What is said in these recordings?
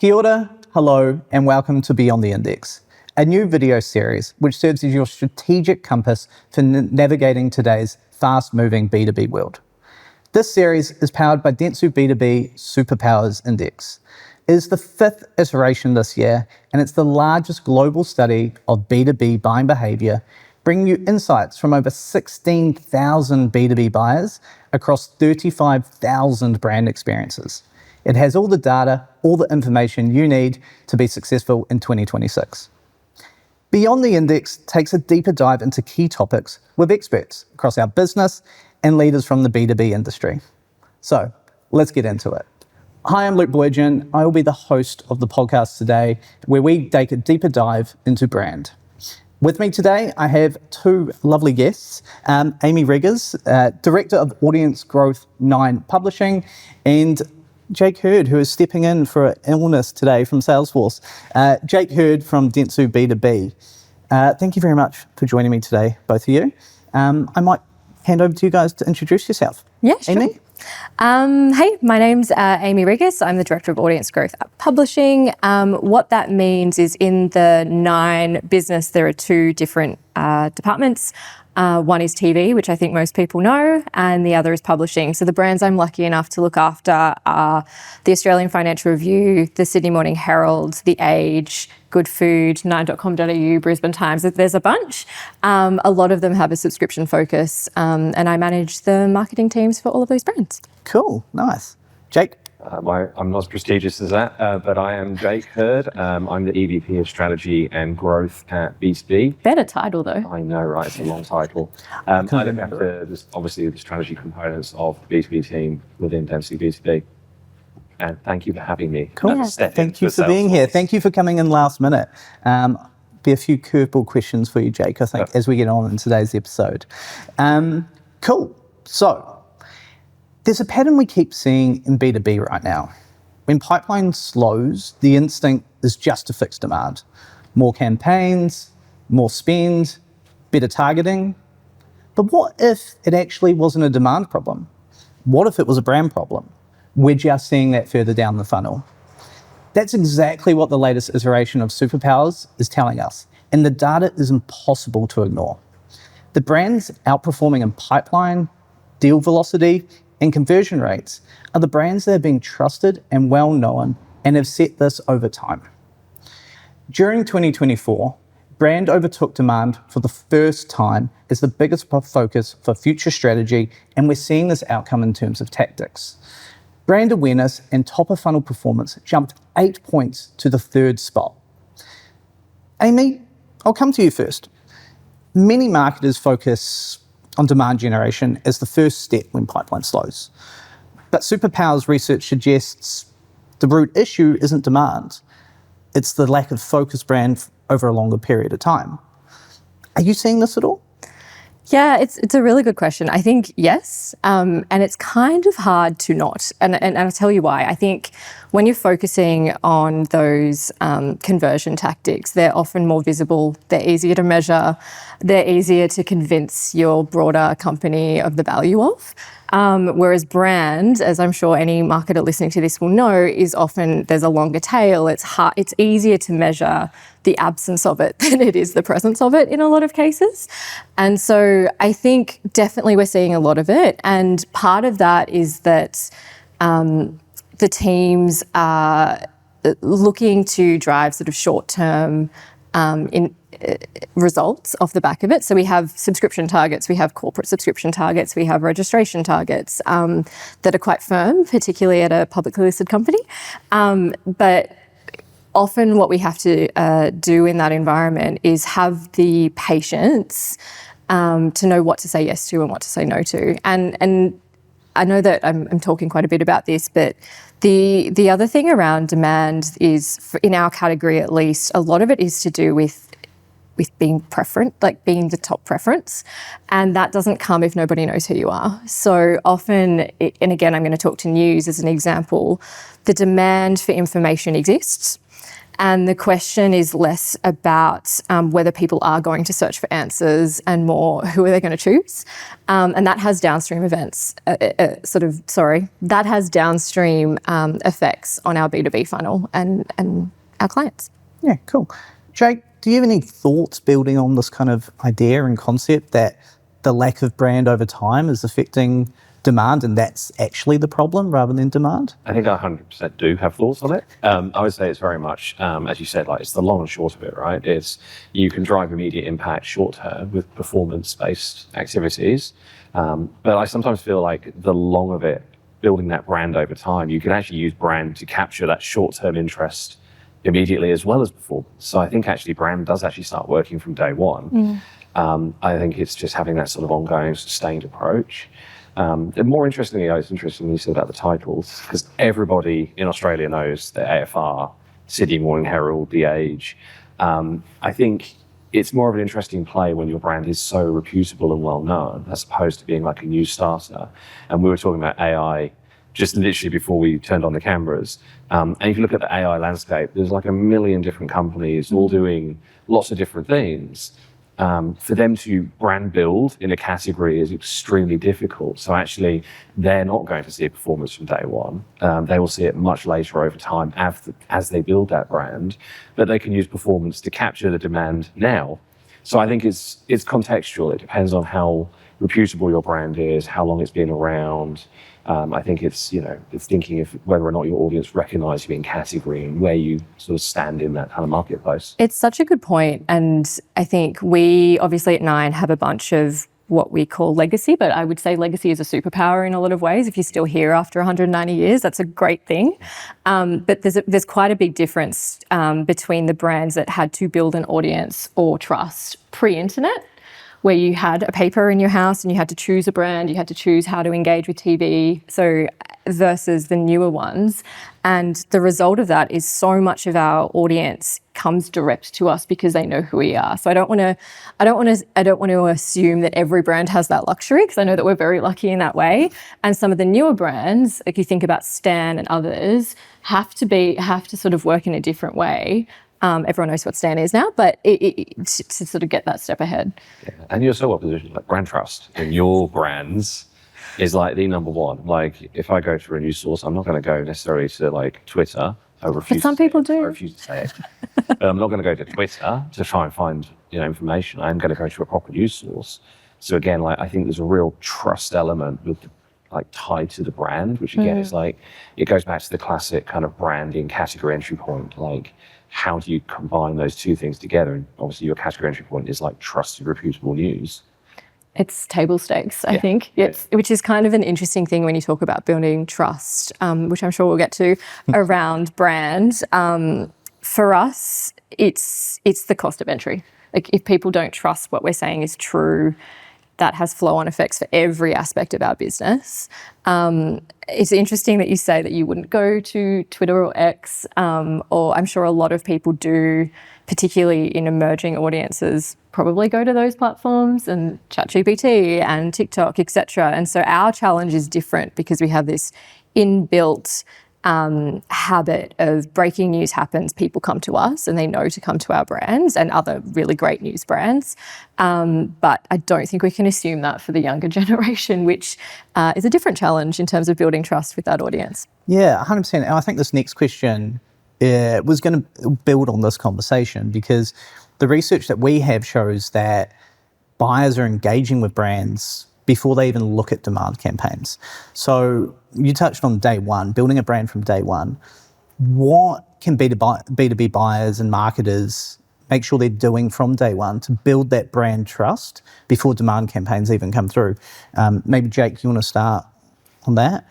Kia ora, hello, and welcome to Beyond the Index, a new video series which serves as your strategic compass for navigating today's fast-moving B2B world. This series is powered by Dentsu B2B Superpowers Index. It is the 5th iteration this year, and it's the largest global study of B2B buying behaviour, bringing you insights from over 16,000 B2B buyers across 35,000 brand experiences. It has all the data, all the information you need to be successful in 2026. Beyond the Index takes a deeper dive into key topics with experts across our business and leaders from the B2B industry. So let's get into it. Hi, I'm Boyadjian. I will be the host of the podcast today, where we take a deeper dive into brand. With me today, I have two lovely guests, Aimie Rigas, Director of Audience Growth 9 Publishing, and Jake Hurd, who is stepping in for an illness today from Salesforce. Jake Hurd from Dentsu B2B. Thank you very much for joining me today, both of you. I might hand over to you guys to introduce yourself. Yeah, sure. Aimie? Hey, my name's Aimie Rigas. I'm the Director of Audience Growth at Publishing. What that means is in the 9 business, there are 2 different departments. One is TV, which I think most people know, and the other is publishing. So the brands I'm lucky enough to look after are the Australian Financial Review, the Sydney Morning Herald, The Age, Good Food, 9.com.au, Brisbane Times. There's a bunch. A lot of them have a subscription focus, and I manage the marketing teams for all of those brands. Cool, nice. Jake? I'm not as prestigious as that, but I am Jake Hurd. I'm the EVP of Strategy and Growth at B2B. Better title, though. I know, right? It's a long title. I look after, obviously, the strategy components of the B2B team within Dentsu B2B. And thank you for having me. Cool. Yes. Thank you for being here. Thank you for coming in last minute. Be a few curveball questions for you, Jake, I think, as we get on in today's episode. Cool. So, there's a pattern we keep seeing in B2B right now. When pipeline slows, the instinct is just to fix demand. More campaigns, more spend, better targeting. But what if it actually wasn't a demand problem? What if it was a brand problem? We're just seeing that further down the funnel. That's exactly what the latest iteration of Superpowers is telling us, and the data is impossible to ignore. The brands outperforming in pipeline, deal velocity, and conversion rates are the brands that have been trusted and well known and have set this over time. During 2024, brand overtook demand for the first time as the biggest focus for future strategy, and we're seeing this outcome in terms of tactics. Brand awareness and top of funnel performance jumped 8 points to the 3rd spot. Aimie, I'll come to you first. Many marketers focus on demand generation as the first step when pipeline slows. But Superpowers research suggests the root issue isn't demand, it's the lack of focused brand over a longer period of time. Are you seeing this at all? Yeah, it's a really good question. I think yes, and it's kind of hard to not. And I'll tell you why. I think when you're focusing on those conversion tactics, they're often more visible, they're easier to measure, they're easier to convince your broader company of the value of. Whereas brand, as I'm sure any marketer listening to this will know, is often there's a longer tail. It's easier to measure the absence of it than it is the presence of it in a lot of cases. And so I think definitely we're seeing a lot of it. And part of that is that the teams are looking to drive sort of short-term results off the back of it. So we have subscription targets, we have corporate subscription targets, we have registration targets that are quite firm, particularly at a publicly listed company. But often what we have to do in that environment is have the patience to know what to say yes to and what to say no to. And I know that I'm talking quite a bit about this, but the other thing around demand is, in our category at least, a lot of it is to do with being preferent, like being the top preference. And that doesn't come if nobody knows who you are. So often, and again, I'm going to talk to news as an example, the demand for information exists. And the question is less about whether people are going to search for answers and more who are they going to choose. And that has downstream that has downstream effects on our B2B funnel and our clients. Yeah, cool. Jake, do you have any thoughts building on this kind of idea and concept that the lack of brand over time is affecting demand and that's actually the problem rather than demand? I think I 100% do have thoughts on it. I would say it's very much, as you said, like it's the long and short of it, right? It's you can drive immediate impact short term with performance-based activities. But I sometimes feel like the long of it, building that brand over time, you can actually use brand to capture that short-term interest immediately as well as performance. So I think actually brand does actually start working from day one. I think it's just having that sort of ongoing sustained approach. And more interestingly, it's interesting you said about the titles, because everybody in Australia knows the AFR, Sydney Morning Herald, The Age. I think it's more of an interesting play when your brand is so reputable and well known, as opposed to being like a new starter. And we were talking about AI just literally before we turned on the cameras. And if you look at the AI landscape, there's like a million different companies all doing lots of different things. For them to brand build in a category is extremely difficult. So actually, they're not going to see a performance from day one. They will see it much later over time as they build that brand, but they can use performance to capture the demand now. So I think it's contextual. It depends on how reputable your brand is, how long it's been around. I think it's thinking of whether or not your audience recognize you in category and where you sort of stand in that kind of marketplace. It's such a good point. And I think we obviously at Nine have a bunch of what we call legacy, but I would say legacy is a superpower in a lot of ways. If you're still here after 190 years, that's a great thing. But there's quite a big difference between the brands that had to build an audience or trust pre-internet, where you had a paper in your house and you had to choose a brand, you had to choose how to engage with TV, so versus the newer ones. And the result of that is so much of our audience comes direct to us because they know who we are. So I don't want to assume that every brand has that luxury, because I know that we're very lucky in that way. And some of the newer brands, like you think about Stan and others, have to sort of work in a different way. Everyone knows what Stan is now, but to sort of get that step ahead. Yeah. And you're so well positioned, like brand trust in your brands is like the number one. Like if I go to a news source, I'm not going to go necessarily to like Twitter. But some people do. I refuse to say it. But I'm not going to go to Twitter to try and find information. I'm going to go to a proper news source. So again, like I think there's a real trust element with like tied to the brand, which again is like it goes back to the classic kind of branding category entry point. Like how do you combine those two things together? And obviously your category entry point is like trusted, reputable news. It's table stakes, I think, which is kind of an interesting thing when you talk about building trust, which I'm sure we'll get to around brand. For us, it's the cost of entry. Like if people don't trust what we're saying is true, that has flow-on effects for every aspect of our business. It's interesting that you say that you wouldn't go to Twitter or X, or I'm sure a lot of people do, particularly in emerging audiences, probably go to those platforms and ChatGPT and TikTok, etc. And so our challenge is different because we have this inbuilt habit of breaking news happens, people come to us and they know to come to our brands and other really great news brands. But I don't think we can assume that for the younger generation, which is a different challenge in terms of building trust with that audience. Yeah, 100%. And I think this next question was going to build on this conversation, because the research that we have shows that buyers are engaging with brands before they even look at demand campaigns. So you touched on day one, building a brand from day one. What can B2B buyers and marketers make sure they're doing from day one to build that brand trust before demand campaigns even come through? Maybe Jake, you want to start on that?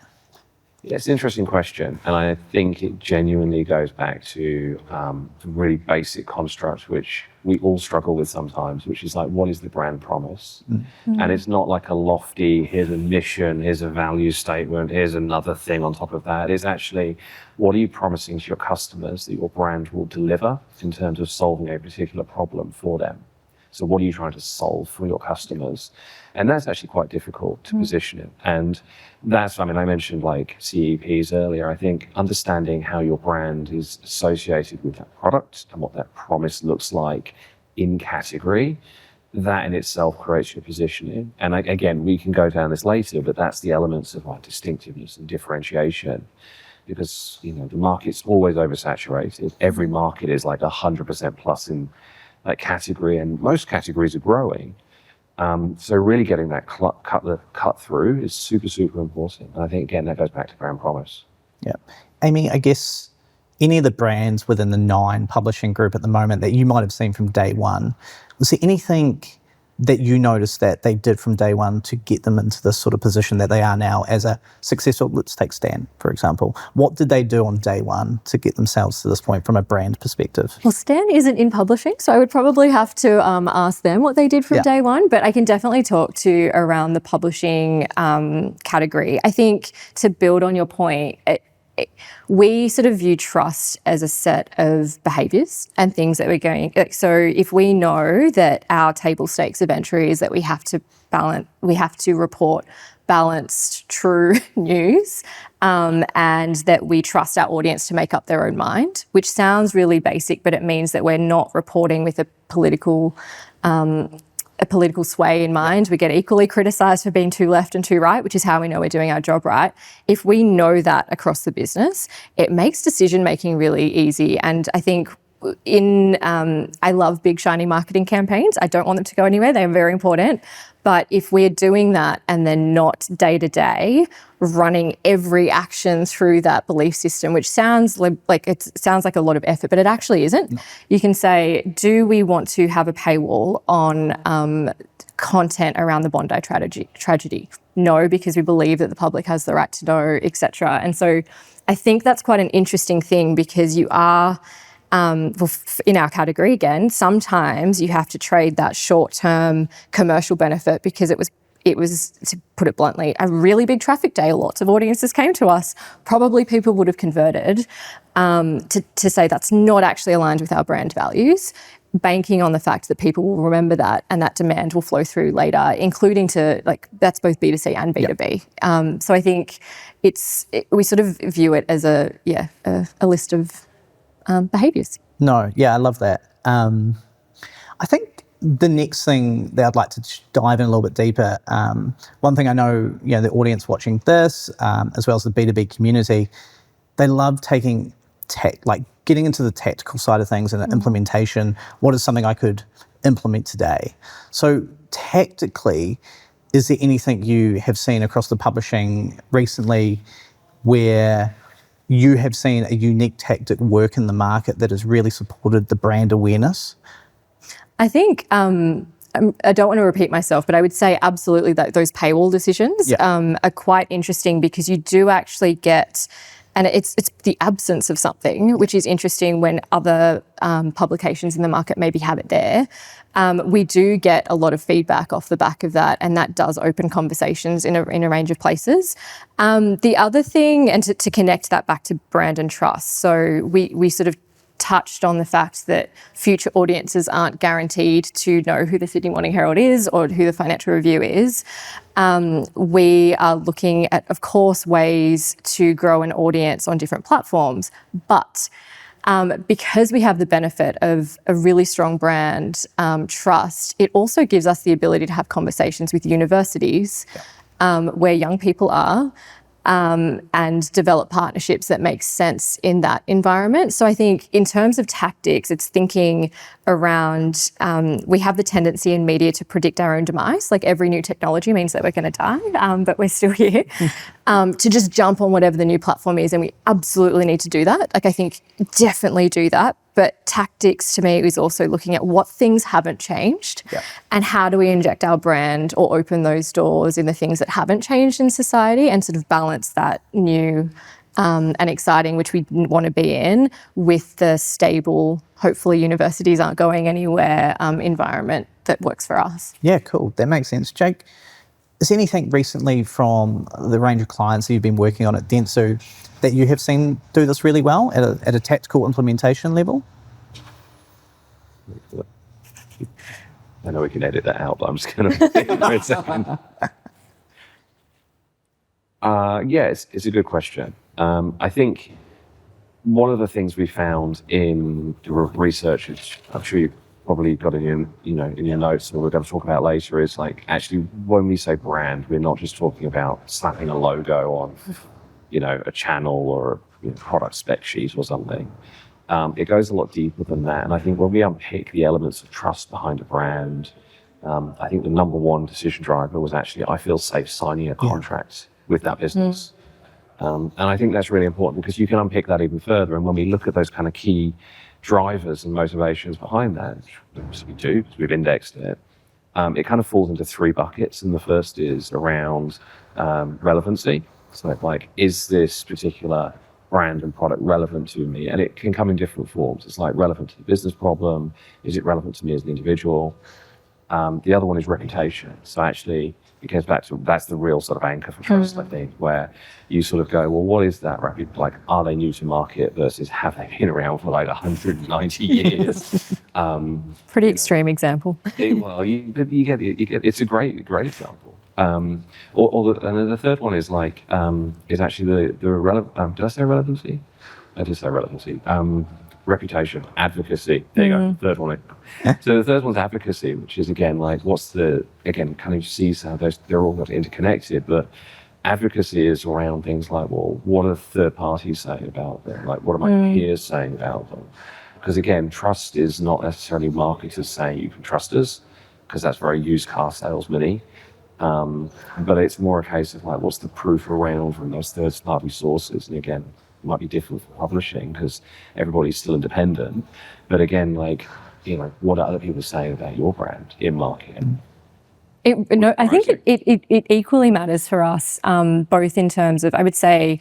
Yeah, it's an interesting question. And I think it genuinely goes back to some really basic constructs, which we all struggle with sometimes, which is like, what is the brand promise? Mm-hmm. And it's not like a lofty, here's a mission, here's a value statement, here's another thing on top of that. It's actually, what are you promising to your customers that your brand will deliver in terms of solving a particular problem for them? So what are you trying to solve for your customers? And that's actually quite difficult to position it. And that's, I mean, I mentioned like CEPs earlier. I think understanding how your brand is associated with that product and what that promise looks like in category, that in itself creates your positioning. And again, we can go down this later, but that's the elements of like distinctiveness and differentiation. Because, you know, the market's always oversaturated. Every market is like 100% plus in that category, and most categories are growing. So really getting that cut through is super, super important. And I think, again, that goes back to brand promise. Yeah. Aimie, I guess any of the brands within the 9 publishing group at the moment that you might have seen from day one, was there anything that you noticed that they did from day one to get them into this sort of position that they are now as a successful, let's take Stan, for example. What did they do on day one to get themselves to this point from a brand perspective? Well, Stan isn't in publishing, so I would probably have to ask them what they did from day one, but I can definitely talk to around the publishing category. I think to build on your point, we sort of view trust as a set of behaviours and things that we're going. So if we know that our table stakes of entry is that we have to report balanced, true news, and that we trust our audience to make up their own mind, which sounds really basic, but it means that we're not reporting with a political sway in mind. We get equally criticised for being too left and too right, which is how we know we're doing our job right. If we know that across the business, it makes decision-making really easy. And I think I love big, shiny marketing campaigns. I don't want them to go anywhere. They're very important. But if we're doing that and then not day to day running every action through that belief system, which sounds like a lot of effort, but it actually isn't. No. You can say, do we want to have a paywall on content around the Bondi tragedy? No, because we believe that the public has the right to know, etc. And so I think that's quite an interesting thing, because you are, in our category again, sometimes you have to trade that short-term commercial benefit, because it was, to put it bluntly, a really big traffic day. Lots of audiences came to us. Probably people would have converted to say that's not actually aligned with our brand values, banking on the fact that people will remember that and that demand will flow through later, including to, like, that's both B2C and B2B. Yep. So I think we sort of view it as a list of behaviours. No, yeah, I love that. I think the next thing that I'd like to dive in a little bit deeper, one thing I know, the audience watching this, as well as the B2B community, they love taking getting into the tactical side of things and implementation. What is something I could implement today? So tactically, is there anything you have seen across the publishing recently where you have seen a unique tactic work in the market that has really supported the brand awareness? I think, I don't want to repeat myself, but I would say absolutely that those paywall decisions are quite interesting, because you do actually get, and it's the absence of something, which is interesting when other publications in the market maybe have it there. We do get a lot of feedback off the back of that, and that does open conversations in a range of places. The other thing, and to connect that back to brand and trust, so we sort of touched on the fact that future audiences aren't guaranteed to know who the Sydney Morning Herald is or who the Financial Review is. We are looking at, of course, ways to grow an audience on different platforms, but because we have the benefit of a really strong brand trust, it also gives us the ability to have conversations with universities where young people are, and develop partnerships that make sense in that environment. So I think in terms of tactics, it's thinking around, we have the tendency in media to predict our own demise. Like, every new technology means that we're going to die, but we're still here. To just jump on whatever the new platform is, and we absolutely need to do that. Like, I think definitely do that. But tactics to me is also looking at what things haven't changed and how do we inject our brand or open those doors in the things that haven't changed in society, and sort of balance that new and exciting, which we want to be in, with the stable, hopefully universities aren't going anywhere, environment that works for us. Yeah, cool. That makes sense. Jake, is there anything recently from the range of clients that you've been working on at Dentsu that you have seen do this really well at a tactical implementation level? I know we can edit that out, but I'm just going to think for a second. Yeah, it's a good question. I think one of the things we found in the research, which I'm sure you've probably got in your notes, and we're going to talk about later, is like actually when we say brand, we're not just talking about slapping a logo on, a channel or a product spec sheet or something. It goes a lot deeper than that. And I think when we unpick the elements of trust behind a brand, I think the number one decision driver was actually, I feel safe signing a contract with that business. And I think that's really important because you can unpick that even further. And when we look at those kind of key drivers and motivations behind that, which we do, because we've indexed it, it kind of falls into three buckets. And the first is around relevancy. So like, is this particular brand and product relevant to me? And it can come in different forms. It's like relevant to the business problem. Is it relevant to me as an individual? The other one is reputation. So actually, it goes back to, that's the real sort of anchor for trust, I think, where you sort of go, well, what is that? Like, are they new to market versus have they been around for like 190 years? Pretty extreme example. Well, you get it's a great example. And then the third one is like, is actually the relevant, did I say relevancy? I did say relevancy. Reputation, advocacy. There you go. Third one. So the third one's advocacy, which is again like kind of sees how they're all interconnected, but advocacy is around things like, well, what are third parties saying about them? Like, what are my peers saying about them? Because again, trust is not necessarily marketers saying you can trust us, because that's very used car salesman-y. But it's more a case of like, what's the proof around from those third party sources? And again, might be different for publishing because everybody's still independent. But again, like, what are other people saying about your brand in market? I think it equally matters for us, both in terms of, I would say,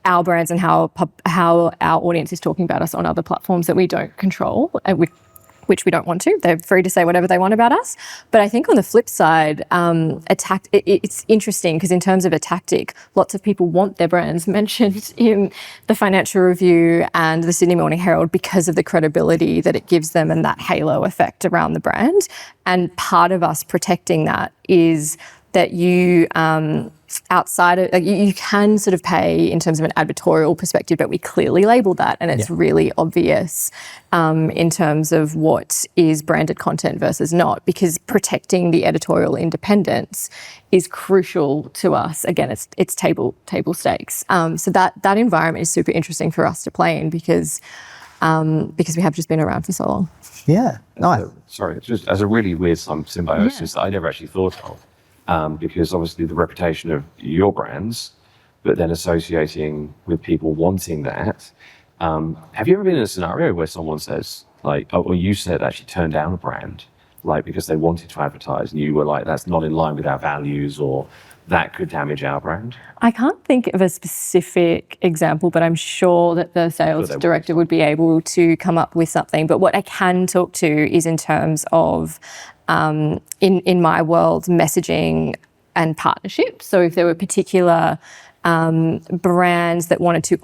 our brands and how our audience is talking about us on other platforms that we don't control, which we don't want to. They're free to say whatever they want about us. But I think on the flip side, it's interesting because in terms of a tactic, lots of people want their brands mentioned in the Financial Review and the Sydney Morning Herald because of the credibility that it gives them and that halo effect around the brand. And part of us protecting that is that you, outside of, like, you can sort of pay in terms of an advertorial perspective, but we clearly label that and it's really obvious in terms of what is branded content versus not, because protecting the editorial independence is crucial to us. Again, it's table stakes. So that environment is super interesting for us to play in because we have just been around for so long. Yeah. Nice. Sorry, it's just as a really weird symbiosis that I never actually thought of. Because obviously the reputation of your brands, but then associating with people wanting that. Have you ever been in a scenario where someone says, like, or you said actually turned down a brand, like because they wanted to advertise and you were like, that's not in line with our values or that could damage our brand? I can't think of a specific example, but I'm sure that the sales director would be able to come up with something. But what I can talk to is in terms of in my world, messaging and partnerships. So if there were particular brands that wanted to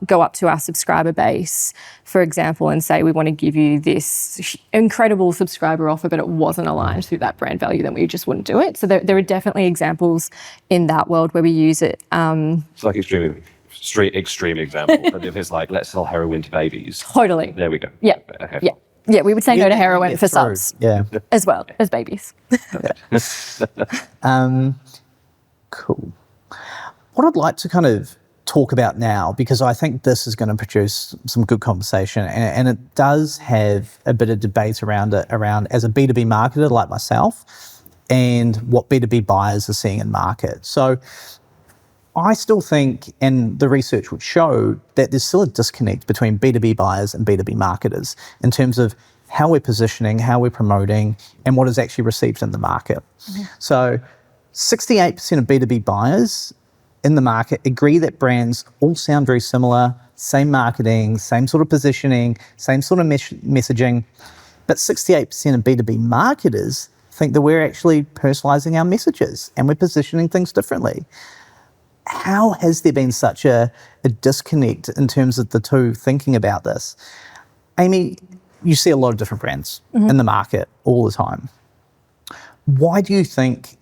go up to our subscriber base, for example, and say, we want to give you this incredible subscriber offer, but it wasn't aligned to that brand value, then we just wouldn't do it. So there are definitely examples in that world where we use it. It's like extreme example, but if it's like, let's sell heroin to babies. Totally. There we go. Yeah. Okay. Yeah. Yeah, we would say no to heroin for subs, as well as babies. Cool. What I'd like to kind of talk about now, because I think this is going to produce some good conversation, and it does have a bit of debate around as a B2B marketer like myself and what B2B buyers are seeing in market. So I still think, and the research would show, that there's still a disconnect between B2B buyers and B2B marketers in terms of how we're positioning, how we're promoting, and what is actually received in the market. Mm-hmm. So 68% of B2B buyers in the market agree that brands all sound very similar, same marketing, same sort of positioning, same sort of messaging, but 68% of B2B marketers think that we're actually personalizing our messages and we're positioning things differently. How has there been such a disconnect in terms of the two thinking about this? Aimie, you see a lot of different brands in the market all the time. why do you think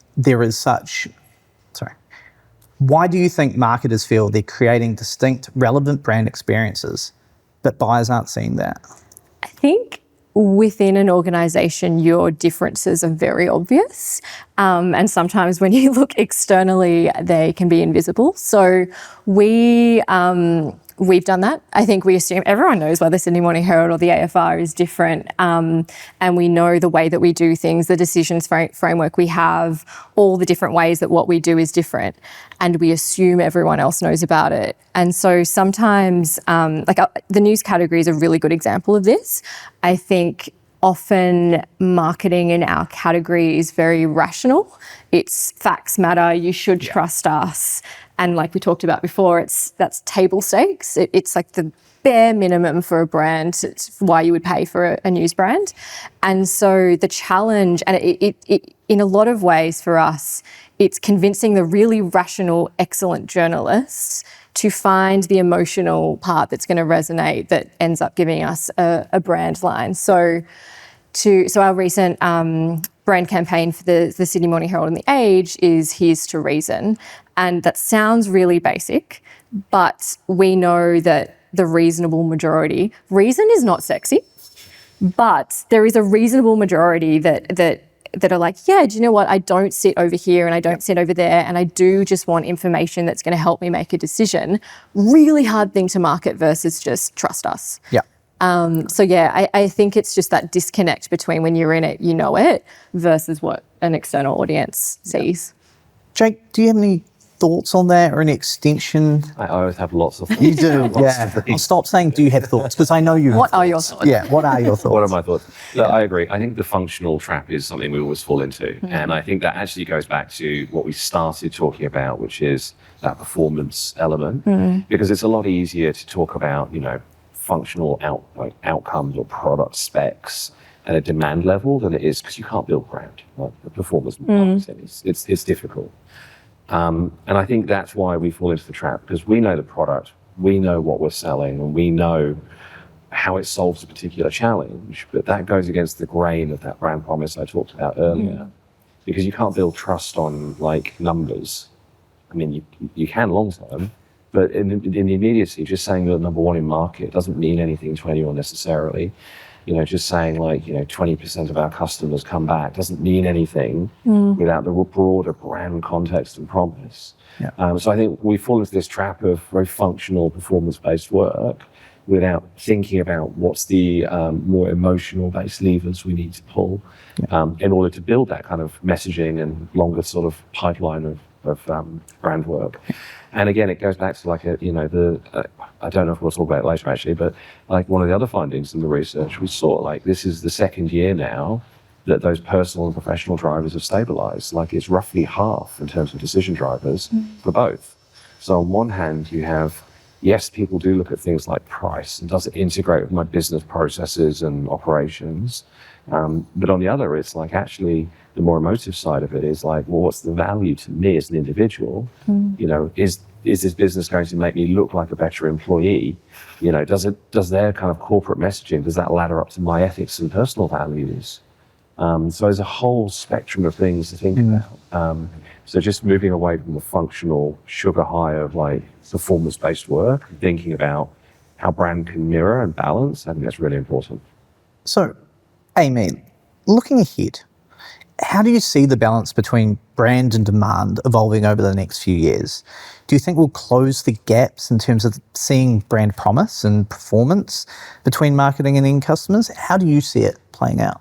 why do you think marketers feel they're creating distinct, relevant brand experiences, but buyers aren't seeing that? I think within an organisation, your differences are very obvious. And sometimes when you look externally, they can be invisible. So we've done that. I think we assume everyone knows why the Sydney Morning Herald or the AFR is different. And we know the way that we do things, the decisions framework we have, all the different ways that what we do is different. And we assume everyone else knows about it. And so sometimes, the news category is a really good example of this. I think often marketing in our category is very rational. It's facts matter, you should trust us. And like we talked about before, that's table stakes. It's like the bare minimum for a brand. It's why you would pay for a news brand. And so the challenge, and it in a lot of ways for us, it's convincing the really rational, excellent journalists to find the emotional part that's going to resonate, that ends up giving us a brand line. So our recent brand campaign for the Sydney Morning Herald and the Age is Here's to Reason. And that sounds really basic, but we know that the reasonable majority, reason is not sexy, but there is a reasonable majority that are like, yeah, do you know what? I don't sit over here and I don't sit over there, and I do just want information that's going to help me make a decision. Really hard thing to market versus just trust us. Yeah. I think it's just that disconnect between when you're in it, you know it, versus what an external audience sees. Jake, do you have any thoughts on that or an extension? I always have lots of thoughts. You do, yeah. I'll stop saying do you have thoughts, because I know you have What are thoughts. your thoughts? Yeah, what are your thoughts? What are my thoughts? Look, I agree. I think the functional trap is something we always fall into. And I think that actually goes back to what we started talking about, which is that performance element. Because it's a lot easier to talk about, functional outcomes or product specs at a demand level than it is, because you can't build brand. Like the performance marketing, it's difficult. And I think that's why we fall into the trap, because we know the product, we know what we're selling, and we know how it solves a particular challenge, but that goes against the grain of that brand promise I talked about earlier, because you can't build trust on numbers. I mean, you can long term, but in the immediacy, just saying you're number one in market doesn't mean anything to anyone necessarily. Just saying 20% of our customers come back doesn't mean anything without the broader brand context and promise. Yeah. So I think we fall into this trap of very functional, performance-based work without thinking about what's the more emotional-based levers we need to pull in order to build that kind of messaging and longer sort of pipeline of brand work. And again, it goes back to I don't know if we'll talk about it later actually, but one of the other findings in the research, we saw this is the second year now that those personal and professional drivers have stabilized. It's roughly half in terms of decision drivers for both. So on one hand, you have, yes, people do look at things like price and does it integrate with my business processes and operations? But on the other, it's actually the more emotive side of it is what's the value to me as an individual? Is this business going to make me look like a better employee? Does their kind of corporate messaging, does that ladder up to my ethics and personal values? So there's a whole spectrum of things to think about. So just moving away from the functional sugar high of performance-based work, thinking about how brand can mirror and balance, I think that's really important. So, Aimie, looking ahead, how do you see the balance between brand and demand evolving over the next few years? Do you think we'll close the gaps in terms of seeing brand promise and performance between marketing and end customers? How do you see it playing out?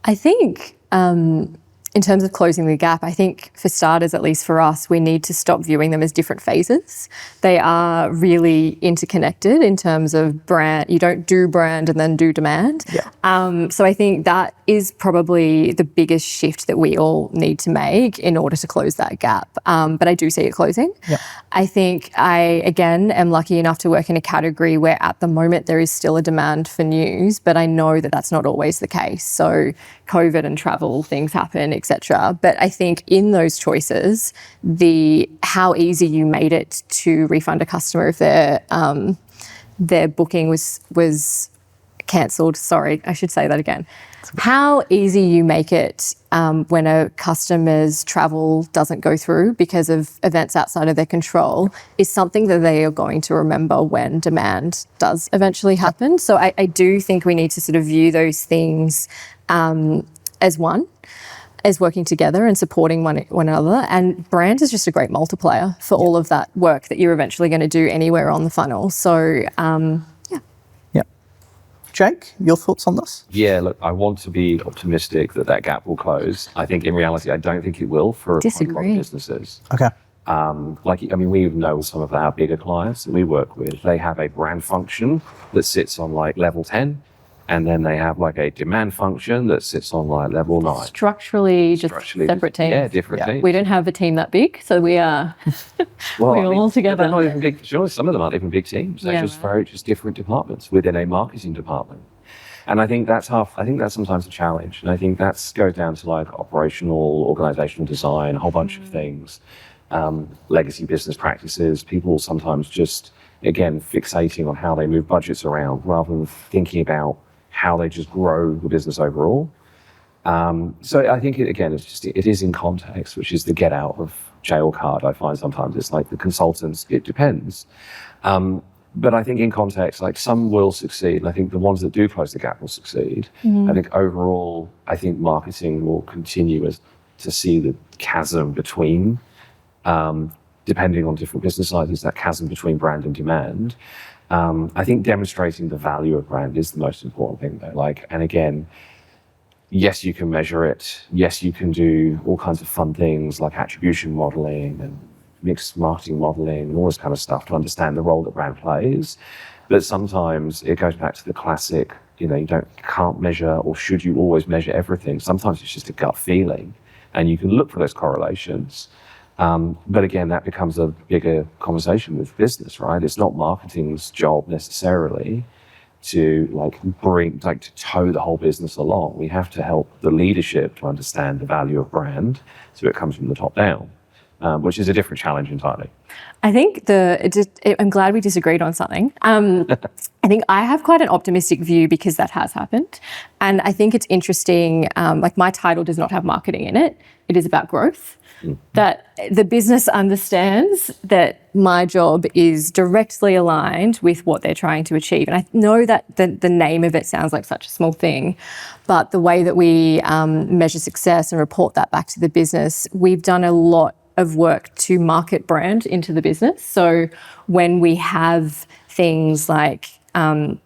I think in terms of closing the gap, I think for starters, at least for us, we need to stop viewing them as different phases. They are really interconnected in terms of brand. You don't do brand and then do demand. Yeah. So I think that is probably the biggest shift that we all need to make in order to close that gap. But I do see it closing. Yeah. I think I, again, am lucky enough to work in a category where at the moment there is still a demand for news, but I know that that's not always the case. So COVID and travel, things happen, etc. But I think in those choices, how easy you made it to refund a customer if their booking was cancelled. Sorry, I should say that again. How easy you make it when a customer's travel doesn't go through because of events outside of their control is something that they are going to remember when demand does eventually happen. So I do think we need to sort of view those things as one, as working together and supporting one another. And brand is just a great multiplier for all of that work that you're eventually going to do anywhere on the funnel. So, Jake, your thoughts on this? Yeah, look, I want to be optimistic that gap will close. I think in reality, I don't think it will for quite a lot of businesses. Okay. We know some of our bigger clients that we work with, they have a brand function that sits on like level 10, and then they have like a demand function that sits on like level 9. Structurally separate teams. Yeah, different teams. We don't have a team that big, so we are we're all together. They're not even big. Sure, some of them aren't even big teams. They're just different departments within a marketing department. And I think that's tough. I think that's sometimes a challenge. And I think that goes down to like operational, organizational design, a whole bunch of things, legacy business practices. People sometimes just, again, fixating on how they move budgets around rather than thinking about how they just grow the business overall. So I think, it is in context, which is the get out of jail card. I find sometimes it's like the consultants, it depends. But I think in context, like some will succeed. And I think the ones that do close the gap will succeed. I think overall, I think marketing will continue to see the chasm between, depending on different business sizes, that chasm between brand and demand. I think demonstrating the value of brand is the most important thing though. And again, yes, you can measure it. Yes, you can do all kinds of fun things like attribution modeling and mixed marketing modeling and all this kind of stuff to understand the role that brand plays. But sometimes it goes back to the classic, you can't measure, or should you always measure everything? Sometimes it's just a gut feeling and you can look for those correlations. But again, that becomes a bigger conversation with business, right? It's not marketing's job necessarily to to tow the whole business along. We have to help the leadership to understand the value of brand, so it comes from the top down, which is a different challenge entirely. I think I'm glad we disagreed on something. I think I have quite an optimistic view because that has happened. And I think it's interesting, my title does not have marketing in it. It is about growth. That the business understands that my job is directly aligned with what they're trying to achieve. And I know that the name of it sounds like such a small thing, but the way that we measure success and report that back to the business, we've done a lot of work to market brand into the business. So when we have things like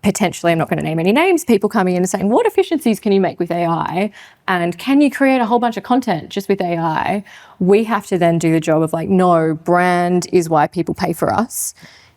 potentially, I'm not going to name any names, people coming in and saying, what efficiencies can you make with AI? And can you create a whole bunch of content just with AI? We have to then do the job of no, brand is why people pay for us.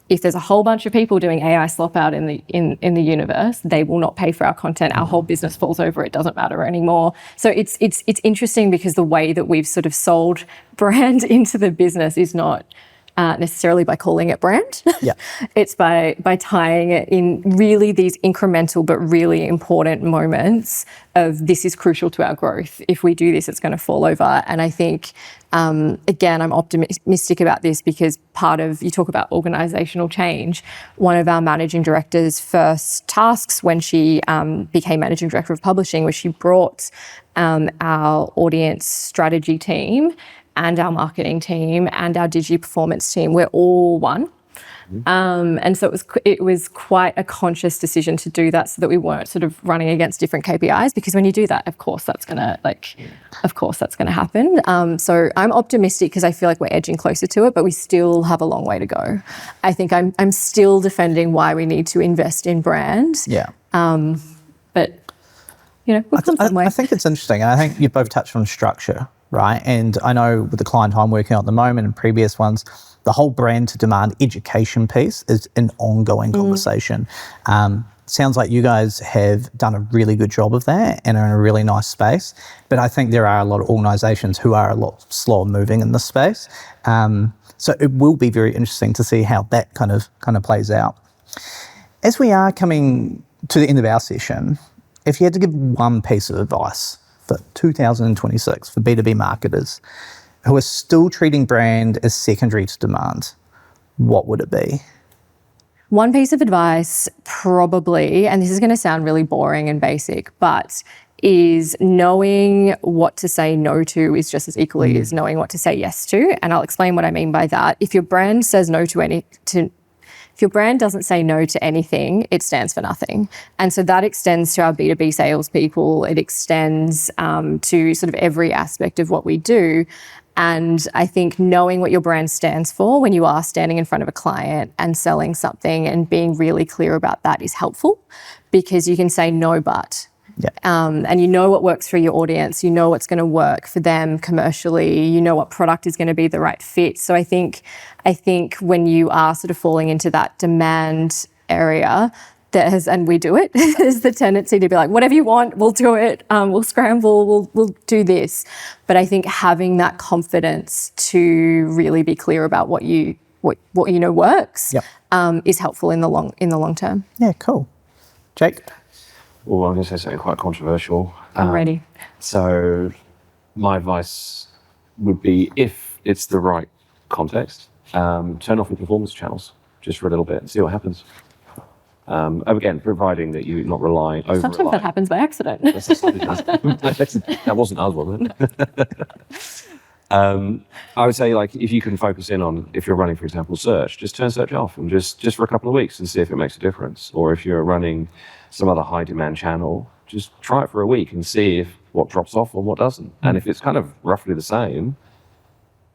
If there's a whole bunch of people doing AI slop out in the universe, they will not pay for our content. Our whole business falls over. It doesn't matter anymore. So it's interesting because the way that we've sort of sold brand into the business is not necessarily by calling it brand. Yeah. It's by tying it in really these incremental but really important moments of this is crucial to our growth. If we do this, it's going to fall over. And I think, again, I'm optimistic about this because you talk about organisational change. One of our managing director's first tasks when she became managing director of publishing was she brought our audience strategy team and our marketing team and our digi performance team. We're all one. And so it was quite a conscious decision to do that so that we weren't sort of running against different KPIs, because when you do that, of course that's going to happen. So I'm optimistic because I feel like we're edging closer to it, but we still have a long way to go. I think I'm still defending why we need to invest in brand. Yeah. But we've come some way. I think it's interesting. I think you both touched on structure, right? And I know with the client I'm working on at the moment and previous ones, the whole brand to demand education piece is an ongoing conversation. Sounds like you guys have done a really good job of that and are in a really nice space. But I think there are a lot of organisations who are a lot slower moving in this space. So it will be very interesting to see how that kind of plays out. As we are coming to the end of our session, if you had to give one piece of advice for 2026 for B2B marketers who are still treating brand as secondary to demand, what would it be? One piece of advice, probably, and this is going to sound really boring and basic, but is knowing what to say no to is just as equally as knowing what to say yes to. And I'll explain what I mean by that. If your brand says no to if your brand doesn't say no to anything, it stands for nothing. And so that extends to our B2B salespeople. It extends to sort of every aspect of what we do. And I think knowing what your brand stands for when you are standing in front of a client and selling something and being really clear about that is helpful, because you can say no, but. Yeah. And you know what works for your audience, you know what's going to work for them commercially, you know what product is going to be the right fit. So I think when you are sort of falling into that demand area, and we do it, there's the tendency to be like, whatever you want, we'll do it, we'll scramble, we'll do this. But I think having that confidence to really be clear about what you know works is helpful in the long term. Yeah, cool. Jake? Well, I'm going to say something quite controversial. I'm ready. So my advice would be, if it's the right context, turn off your performance channels just for a little bit and see what happens. Again, providing that you're not relying over. Sometimes that happens by accident. That wasn't us, was it? I would say, like, if you can focus in on, if you're running, for example, search, just turn search off and just for a couple of weeks and see if it makes a difference. Or if you're running some other high demand channel, just try it for a week and see if what drops off or what doesn't. And if it's kind of roughly the same,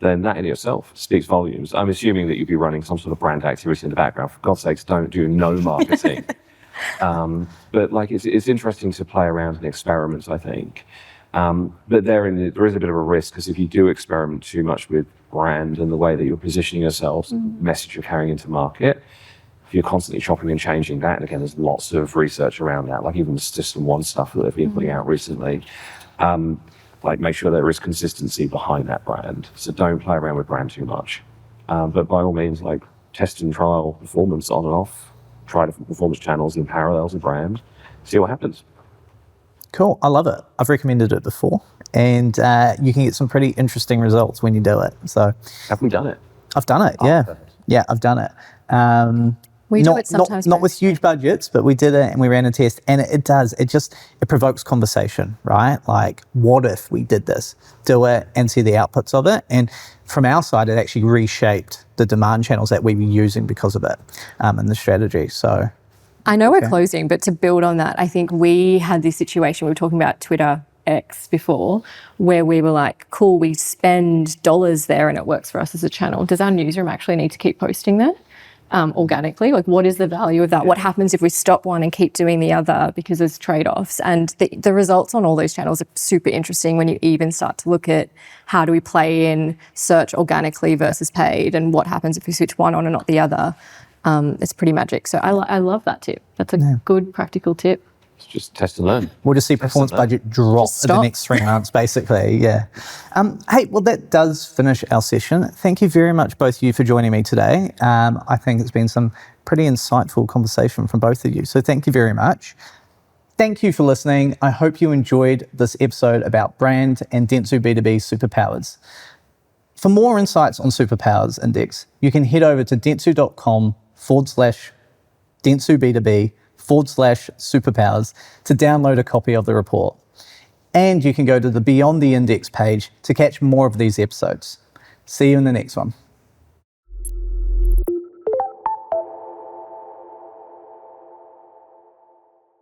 then that in itself speaks volumes. I'm assuming that you'd be running some sort of brand activity in the background. For God's sakes, don't do no marketing. But like, it's interesting to play around and experiment, I think. But there is a bit of a risk, because if you do experiment too much with brand and the way that you're positioning yourselves, message you're carrying into market, if you're constantly chopping and changing that, and again, there's lots of research around that, like even the System 1 stuff that they've been putting out recently, like make sure there is consistency behind that brand. So don't play around with brand too much. But by all means, like, test and trial performance on and off, try different performance channels in parallel to brand, see what happens. Cool. I love it. I've recommended it before, and you can get some pretty interesting results when you do it. So, have we done it? I've done it. Yeah, I've done it. We do it sometimes. Not with huge budgets, but we did it and we ran a test, and it provokes conversation, right? Like, what if we did this? Do it and see the outputs of it. And from our side, it actually reshaped the demand channels that we were using because of it, and the strategy. So. I know we're closing, but to build on that, I think we had this situation, we were talking about Twitter X before, where we were like, cool, we spend dollars there and it works for us as a channel. Does our newsroom actually need to keep posting there organically? Like, what is the value of that? What happens if we stop one and keep doing the other, because there's trade-offs? And the results on all those channels are super interesting when you even start to look at how do we play in search organically versus paid, and what happens if we switch one on and not the other. It's pretty magic. So I love that tip. That's a good practical tip. It's just test and learn. We'll just see performance budget drop in the next 3 months, basically. Yeah. Hey, well, that does finish our session. Thank you very much, both of you, for joining me today. I think it's been some pretty insightful conversation from both of you. So thank you very much. Thank you for listening. I hope you enjoyed this episode about brand and Dentsu B2B superpowers. For more insights on Superpowers Index, you can head over to dentsu.com/Dentsu B2B/superpowers to download a copy of the report. And you can go to the Beyond the Index page to catch more of these episodes. See you in the next one.